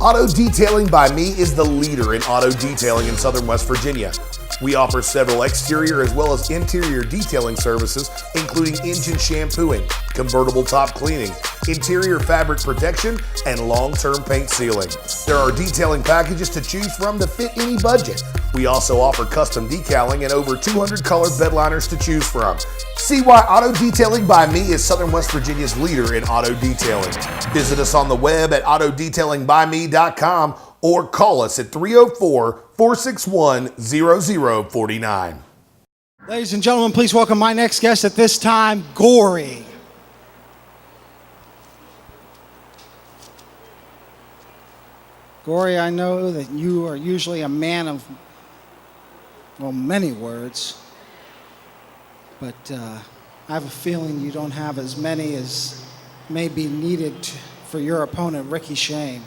Auto Detailing by Me is the leader in auto detailing in Southern West Virginia. We offer several exterior as well as interior detailing services, including engine shampooing, convertible top cleaning, interior fabric protection, and long-term paint sealing. There are detailing packages to choose from to fit any budget. We also offer custom decaling and over 200 color bed liners to choose from. See why Auto Detailing by Me is Southern West Virginia's leader in auto detailing. Visit us on the web at autodetailingbyme.com or call us at 304-461-0049. Ladies and gentlemen, please welcome my next guest at this time, Gory. Gory, I know that you are usually a man of, well, many words, but I have a feeling you don't have as many as may be needed for your opponent, Ricky Shane.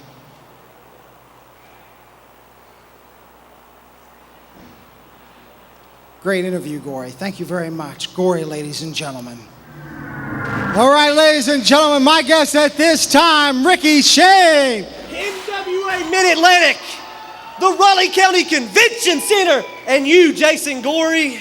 Great interview, Gory. Thank you very much. Gory, ladies and gentlemen. All right, ladies and gentlemen, my guest at this time, Ricky Shane. NWA Mid-Atlantic, the Raleigh County Convention Center, and you, Jason Gory.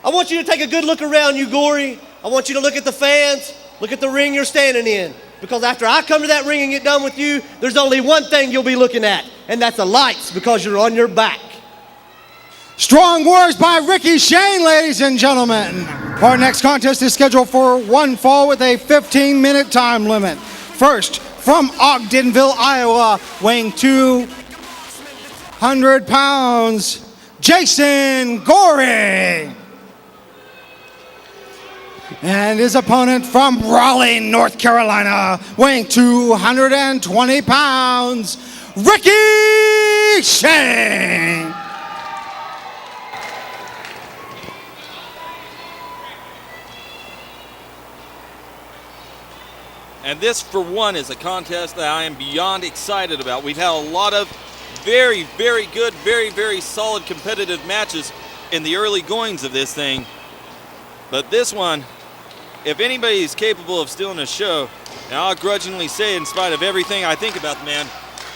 I want you to take a good look around you, Gory. I want you to look at the fans, look at the ring you're standing in. Because after I come to that ring and get done with you, there's only one thing you'll be looking at, and that's the lights, because you're on your back. Strong words by Ricky Shane, ladies and gentlemen. Our next contest is scheduled for one fall with a 15-minute time limit. First, from Ogdenville, Iowa, weighing 200 pounds, Jason Gory. And his opponent from Raleigh, North Carolina, weighing 220 pounds, Ricky Shane. And this, for one, is a contest that I am beyond excited about. We've had a lot of very, very good, very, very solid competitive matches in the early goings of this thing. But this one, if anybody is capable of stealing a show, and I'll grudgingly say, in spite of everything I think about the man,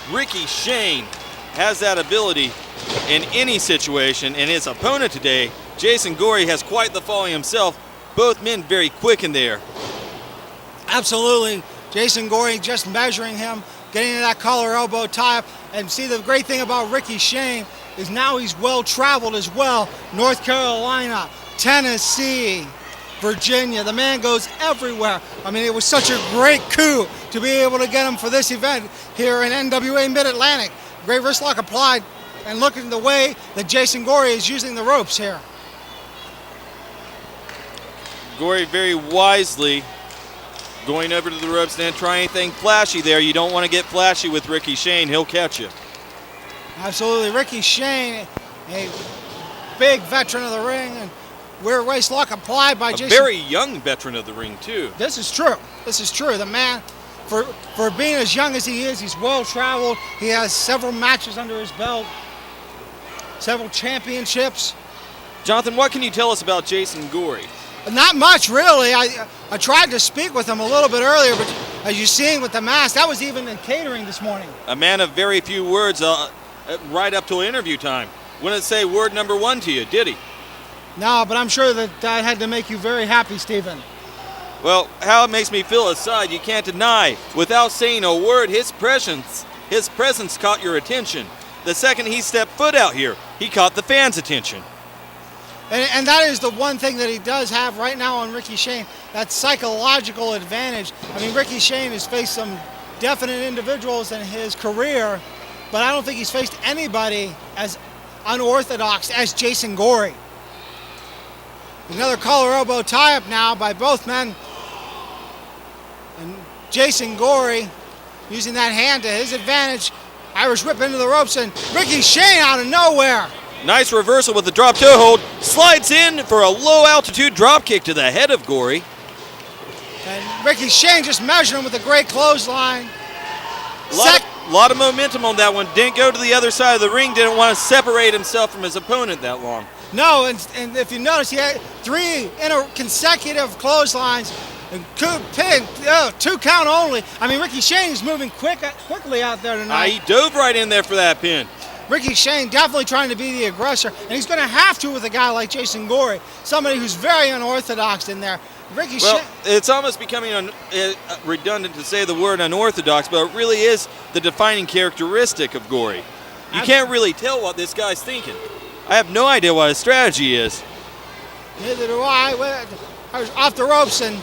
Ricky Shane has that ability in any situation. And his opponent today, Jason Gory, has quite the falling himself. Both men very quick in there. Absolutely. Jason Gory just measuring him, getting into that collar elbow tie up. And see, the great thing about Ricky Shane is now he's well-traveled as well. North Carolina, Tennessee, Virginia. The man goes everywhere. I mean, it was such a great coup to be able to get him for this event here in NWA Mid-Atlantic. Great wrist lock applied, and look at the way that Jason Gory is using the ropes here. Gory very wisely going over to the ropes, and then try anything flashy there. You don't want to get flashy with Ricky Shane. He'll catch you. Absolutely. Ricky Shane, a big veteran of the ring, and rear waist lock applied by Jason. A very young veteran of the ring, too. This is true. This is true. The man, for being as young as he is, he's well-traveled. He has several matches under his belt, several championships. Jonathan, what can you tell us about Jason Gory? Not much, really. I tried to speak with him a little bit earlier, but as you're seeing with the mask, that was even in catering this morning. A man of very few words right up till interview time. Wouldn't say word number one to you, did he? No, but I'm sure that had to make you very happy, Stephen. Well, how it makes me feel aside, you can't deny. Without saying a word, his presence caught your attention. The second he stepped foot out here, he caught the fans' attention. And that is the one thing that he does have right now on Ricky Shane, that psychological advantage. I mean, Ricky Shane has faced some definite individuals in his career, but I don't think he's faced anybody as unorthodox as Jason Gory. Another collar elbow tie-up now by both men. And Jason Gory using that hand to his advantage. Irish whip into the ropes, and Ricky Shane out of nowhere. Nice reversal with the drop toe hold. Slides in for a low altitude drop kick to the head of Gory. And Ricky Shane just measured him with a great clothesline. A lot of momentum on that one. Didn't go to the other side of the ring. Didn't want to separate himself from his opponent that long. No, and if you notice, he had three consecutive clotheslines And good pin, 2 count only. I mean, Ricky Shane is moving quickly out there tonight. He dove right in there for that pin. Ricky Shane definitely trying to be the aggressor, and he's going to have to with a guy like Jason Gory, somebody who's very unorthodox in there. Ricky Well, Shane. it's almost becoming redundant to say the word unorthodox, but it really is the defining characteristic of Gory. You can't really tell what this guy's thinking. I have no idea what his strategy is. Neither do I. I was off the ropes and.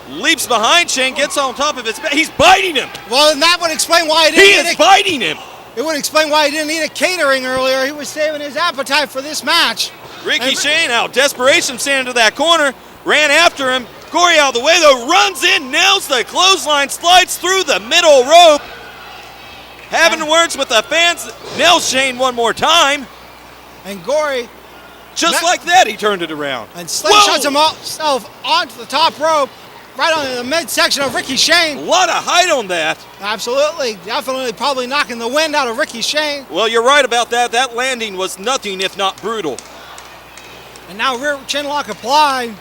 Leaps behind Shane, gets on top of his back. He's biting him. Well, and that would explain why He is biting him. It would explain why he didn't eat a catering earlier. He was saving his appetite for this match. Ricky Shane out. Desperation standing to that corner. Ran after him. Gory out of the way though. Runs in. Nails the clothesline. Slides through the middle rope. Having words with the fans. Nails Shane one more time. And Gory. Just like that, he turned it around. And slingshots himself onto the top rope. Right on the midsection of Ricky Shane. A lot of height on that. Absolutely. Definitely probably knocking the wind out of Ricky Shane. Well, you're right about that. That landing was nothing if not brutal. And now rear chin lock applied.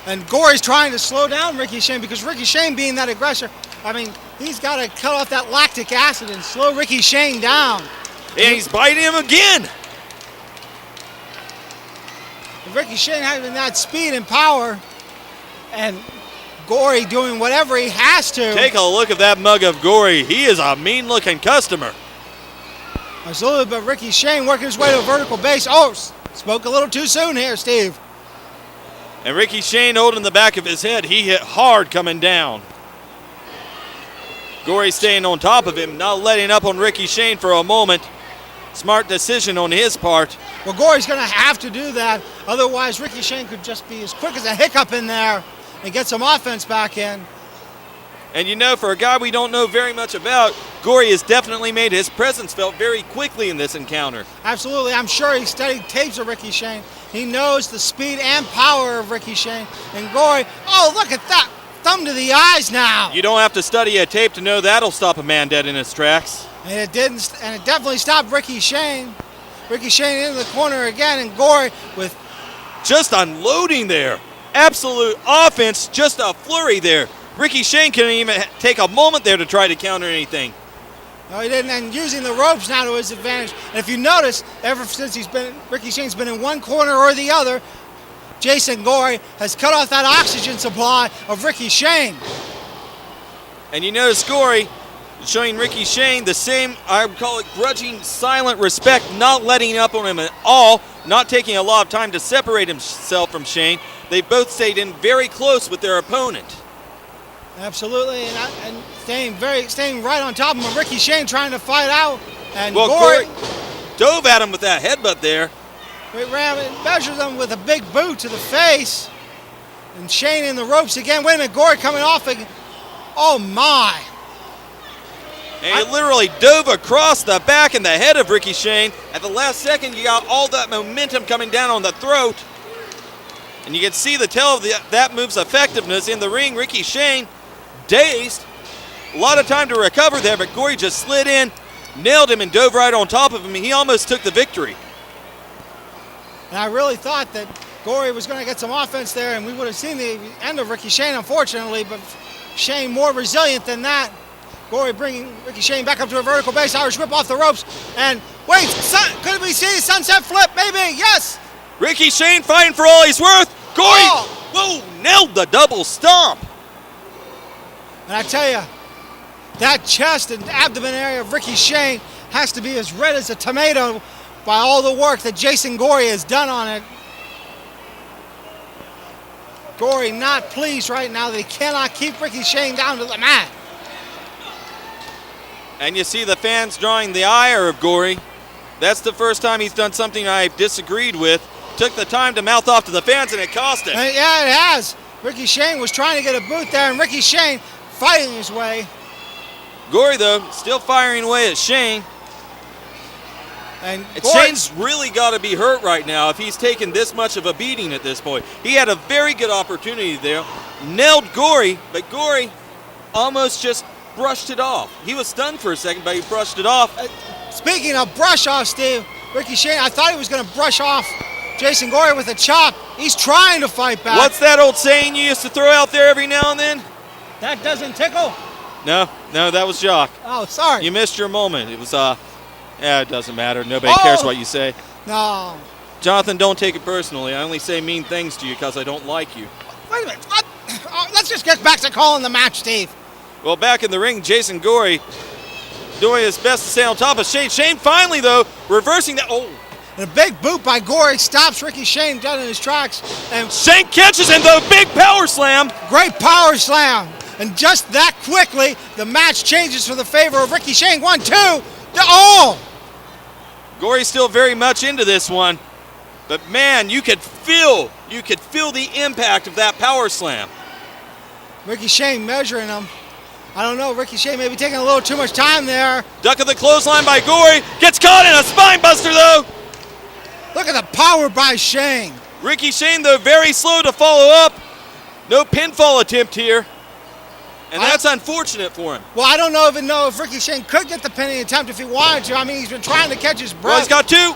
And Gory's trying to slow down Ricky Shane because Ricky Shane being that aggressor, I mean, he's got to cut off that lactic acid and slow Ricky Shane down. And he's biting him again. Ricky Shane having that speed and power. And Gory doing whatever he has to. Take a look at that mug of Gory. He is a mean-looking customer. Absolutely, but Ricky Shane working his way to a vertical base. Oh, spoke a little too soon here, Steve. And Ricky Shane holding the back of his head. He hit hard coming down. Gory staying on top of him, not letting up on Ricky Shane for a moment. Smart decision on his part. Well, Gory's going to have to do that. Otherwise, Ricky Shane could just be as quick as a hiccup in there and get some offense back in. And you know, for a guy we don't know very much about, Gory has definitely made his presence felt very quickly in this encounter. Absolutely. I'm sure he studied tapes of Ricky Shane. He knows the speed and power of Ricky Shane. And Gory, oh, look at that. Thumb to the eyes now. You don't have to study a tape to know that'll stop a man dead in his tracks. And it didn't, and it definitely stopped Ricky Shane. Ricky Shane into the corner again, and Gory with just unloading there. Absolute offense, just a flurry there. Ricky Shane couldn't even take a moment there to try to counter anything. No, he didn't, and using the ropes now to his advantage. And if you notice, ever since Ricky Shane's been in one corner or the other, Jason Gory has cut off that oxygen supply of Ricky Shane. And you notice Gory showing Ricky Shane the same, I would call it grudging, silent respect, not letting up on him at all, not taking a lot of time to separate himself from Shane. They both stayed in very close with their opponent. Absolutely, and staying right on top of him. Ricky Shane trying to fight out, and well, Gory dove at him with that headbutt there. Measures him with a big boot to the face, and Shane in the ropes again. Wait a minute, Gory coming off again. Oh my! And he literally dove across the back and the head of Ricky Shane. At the last second, you got all that momentum coming down on the throat. And you can see the tell of that move's effectiveness in the ring. Ricky Shane, dazed. A lot of time to recover there, but Gory just slid in, nailed him, and dove right on top of him. He almost took the victory. And I really thought that Gory was going to get some offense there, and we would have seen the end of Ricky Shane, unfortunately, but Shane more resilient than that. Gory bringing Ricky Shane back up to a vertical base, Irish whip off the ropes, and wait, could we see a sunset flip? Maybe, yes! Ricky Shane fighting for all he's worth. Gory, whoa, nailed the double stomp. And I tell you, that chest and abdomen area of Ricky Shane has to be as red as a tomato by all the work that Jason Gory has done on it. Gory not pleased right now that he cannot keep Ricky Shane down to the mat. And you see the fans drawing the ire of Gory. That's the first time he's done something I've disagreed with. Took the time to mouth off to the fans, and it cost him. Yeah, it has. Ricky Shane was trying to get a boot there, and Ricky Shane fighting his way. Gory, though, still firing away at Shane. And Shane's really got to be hurt right now if he's taken this much of a beating at this point. He had a very good opportunity there. Nailed Gory, but Gory almost just brushed it off. He was stunned for a second, but he brushed it off. Speaking of brush off, Steve, Ricky Shane, I thought he was going to brush off Jason Gory with a chop, He's trying to fight back. What's that old saying you used to throw out there every now and then? That doesn't tickle? No, that was Jock. Oh, sorry. You missed your moment. It was, it doesn't matter. Nobody cares what you say. No. Jonathan, don't take it personally. I only say mean things to you because I don't like you. Wait a minute. What? Let's just get back to calling the match, Steve. Well, back in the ring, Jason Gory doing his best to stay on top of Shane. Shane finally, though, reversing that. Oh. And a big boot by Gory stops Ricky Shane dead in his tracks. And Shane catches him, the big power slam. Great power slam. And just that quickly, the match changes for the favor of Ricky Shane. 1, 2. Oh! Gory's still very much into this one. But man, you could feel the impact of that power slam. Ricky Shane measuring him. I don't know, Ricky Shane may be taking a little too much time there. Duck of the clothesline by Gory. Gets caught in a spine buster, though. Look at the power by Shane. Ricky Shane, though, very slow to follow up. No pinfall attempt here. And that's unfortunate for him. Well, I don't even know if Ricky Shane could get the pinning attempt if he wanted to. I mean, he's been trying to catch his breath. Well, he's got 2.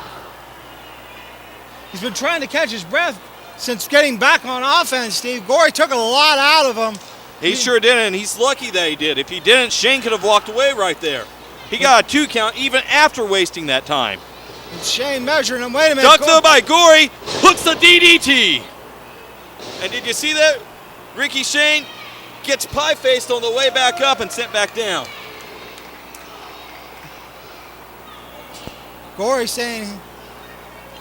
He's been trying to catch his breath since getting back on offense, Steve. Gory took a lot out of him. He sure did, and he's lucky that he did. If he didn't, Shane could have walked away right there. He got a 2 count even after wasting that time. And Shane measuring him. Wait a minute. Duck though by Gory, hooks the DDT. And did you see that? Ricky Shane gets pie-faced on the way back up and sent back down. Gory saying,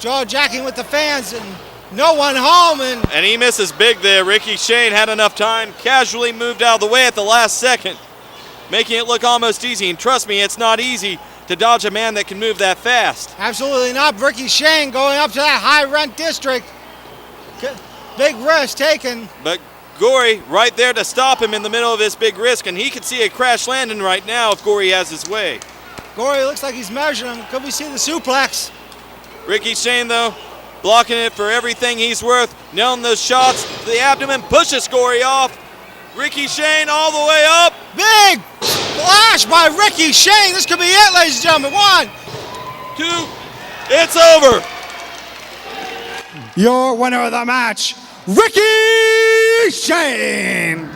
jaw-jacking with the fans and no one home. And he misses big there. Ricky Shane had enough time, casually moved out of the way at the last second, making it look almost easy. And trust me, it's not easy to dodge a man that can move that fast. Absolutely not. Ricky Shane going up to that high-rent district. Big risk taken. But Gory right there to stop him in the middle of his big risk, and he could see a crash landing right now if Gory has his way. Gory looks like he's measuring him. Could we see the suplex? Ricky Shane, though, blocking it for everything he's worth, nailing those shots to the abdomen, pushes Gory off. Ricky Shane all the way up. Big splash by Ricky Shane. This could be it, ladies and gentlemen. 1, 2, it's over. Your winner of the match, Ricky Shane.